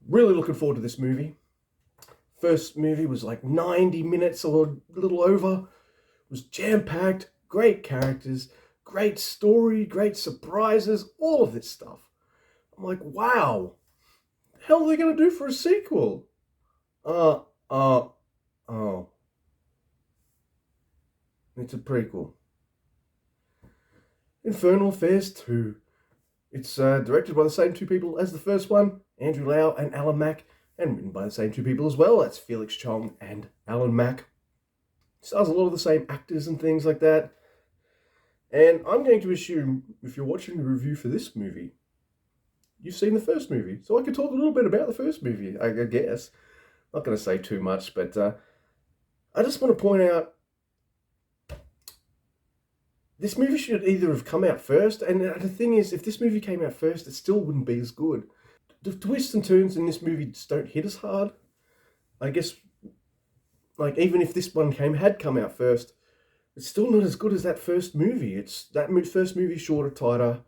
Really looking forward to this movie. First movie was like 90 minutes or a little over. It was jam-packed, great characters, great story, great surprises, all of this stuff. I'm like, wow, the hell are they going to do for a sequel? Uh, uh, oh, it's a prequel. Infernal Affairs 2. It's directed by the same two people as the first one, Andrew Lau and Alan Mack, and written by the same two people as well. That's Felix Chong and Alan Mack. Stars a lot of the same actors and things like that. And I'm going to assume, if you're watching the review for this movie, you've seen the first movie. So I could talk a little bit about the first movie, I guess. Not going to say too much, but I just want to point out this movie should either have come out first, and the thing is, if this movie came out first, it still wouldn't be as good. The twists and turns in this movie just don't hit as hard. I guess, like, even if this one had come out first, it's still not as good as that first movie. It's that first movie shorter, tighter,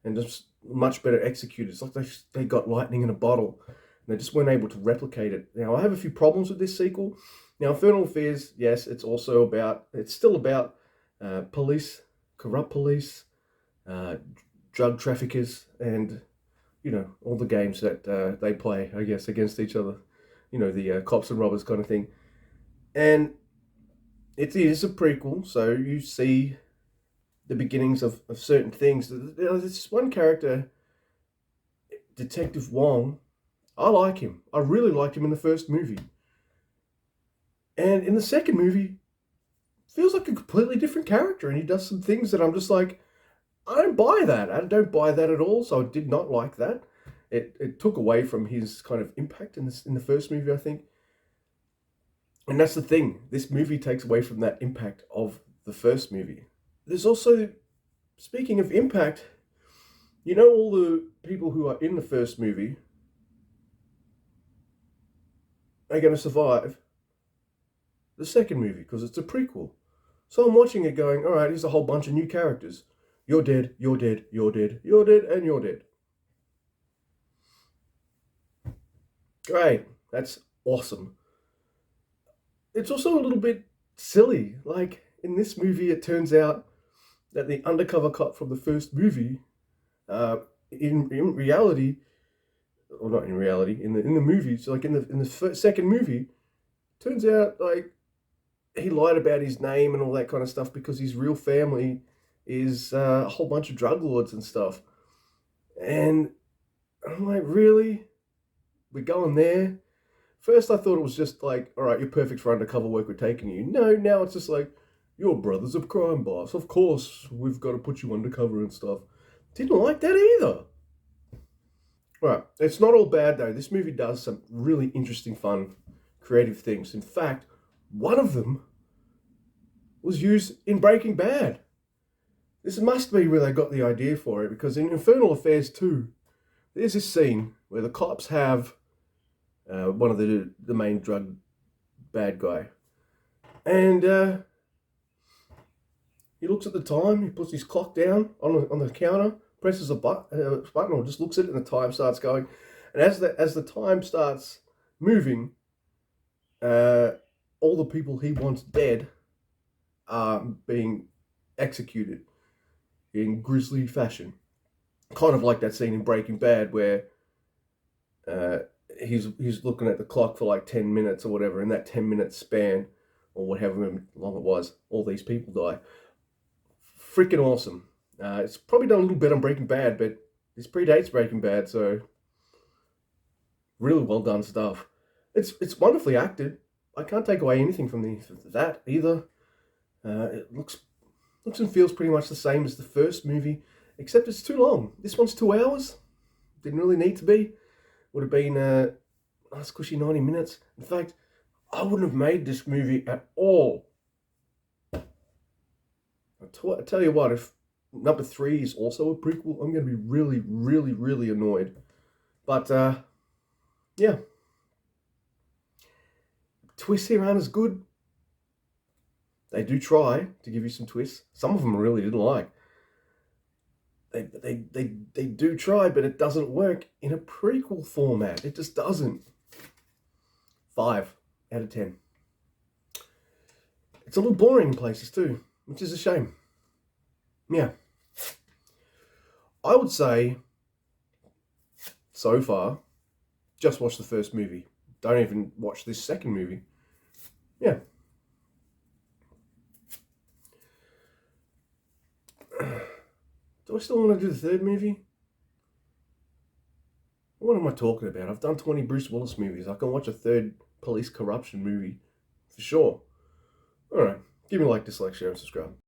and just much better executed. It's like they got lightning in a bottle, and they just weren't able to replicate it. Now, I have a few problems with this sequel. Now, Infernal Affairs, yes, it's still about police, corrupt police, drug traffickers, and all the games that they play, I guess, against each other. The cops and robbers kind of thing. And it is a prequel, so you see the beginnings of certain things. There's this one character, Detective Wong. I like him. I really liked him in the first movie. And in the second movie, feels like a completely different character, and he does some things that I'm just like, I don't buy that. I don't buy that at all, so I did not like that. It took away from his kind of impact in the first movie, I think. And that's the thing. This movie takes away from that impact of the first movie. There's also, speaking of impact, all the people who are in the first movie are going to survive the second movie because it's a prequel. So I'm watching it going, all right, here's a whole bunch of new characters. You're dead, you're dead, you're dead, you're dead, and you're dead. Great. That's awesome. It's also a little bit silly. Like, in this movie, it turns out that the undercover cop from the first movie, in reality, or not in reality, in the movie, so like in the second movie, turns out like he lied about his name and all that kind of stuff because his real family is a whole bunch of drug lords and stuff. And I'm like, really? We're going there? First, I thought it was just like, all right, you're perfect for undercover work. We're taking you. No, now it's just like, your brother's a crime boss. Of course, we've got to put you undercover and stuff. Didn't like that either. Right, it's not all bad though. This movie does some really interesting, fun, creative things. In fact, one of them was used in Breaking Bad. This must be where they got the idea for it, because in Infernal Affairs 2, there's this scene where the cops have one of the main drug bad guy, and he looks at the time. He puts his clock down on the counter, presses a button, or just looks at it, and the time starts going. And as the time starts moving, all the people he wants dead are being executed in grisly fashion. Kind of like that scene in Breaking Bad where he's looking at the clock for like 10 minutes or whatever. In that 10-minute span, or whatever long it was, all these people die. Freaking awesome. It's probably done a little bit on Breaking Bad, but this predates Breaking Bad, so really well done stuff. It's wonderfully acted. I can't take away anything from that either. It looks and feels pretty much the same as the first movie, except it's too long. This one's 2 hours. Didn't really need to be. Would have been a nice cushy 90 minutes. In fact, I wouldn't have made this movie at all. I tell you what, if number 3 is also a prequel, I'm going to be really, really, really annoyed. But, yeah. Twists here aren't as good. They do try to give you some twists. Some of them I really didn't like. they do try, but it doesn't work in a prequel format. It just doesn't. 5 out of 10. It's a little boring in places too, which is a shame. Yeah. I would say, so far, just watch the first movie. Don't even watch this second movie. Yeah. Do I still want to do the third movie? What am I talking about? I've done 20 Bruce Willis movies. I can watch a third police corruption movie for sure. Alright. Give me a like, dislike, share, and subscribe.